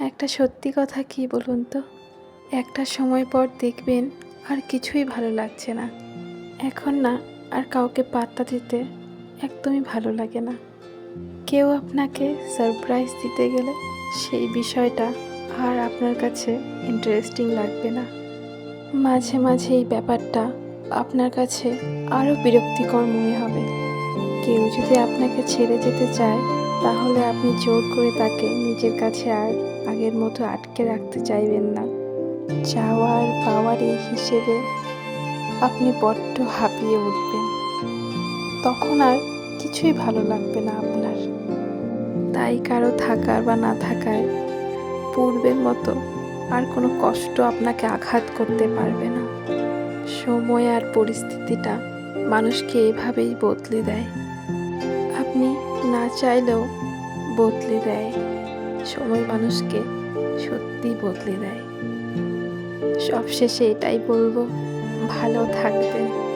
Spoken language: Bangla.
একটা সত্যি কথা কি বলুন তো, একটা সময় পর দেখবেন আর কিছুই ভালো লাগছে না। এখন না আর কাউকে পাত্তা দিতে একদমই ভালো লাগে না। কেউ আপনাকে সারপ্রাইজ দিতে গেলে সেই বিষয়টা আর আপনার কাছে ইন্টারেস্টিং লাগবে না। মাঝে মাঝে এই ব্যাপারটা আপনার কাছে আরও বিরক্তিকর মনে হবে। কেউ যদি আপনাকে ছেড়ে যেতে চায়, তাহলে আপনি জোর করে তাকে নিজের কাছে আর আগের মতো আটকে রাখতে চাইবেন না। চাওয়ার পাওয়ার এই হিসেবে আপনি বড্ড হাঁপিয়ে উঠবেন। তখন আর কিছুই ভালো লাগবে না আপনার। তাই কারো থাকার বা না থাকায় পূর্বের মতো আর কোনো কষ্ট আপনাকে আঘাত করতে পারবে না। সময় আর পরিস্থিতিটা মানুষকে এভাবেই বদলে দেয়। আপনি না চাইলেও বদলে দেয়। সময় মানুষকে সত্যিই বদলে দেয়। সবশেষে এটাই বলবো, ভালো থাকবেন।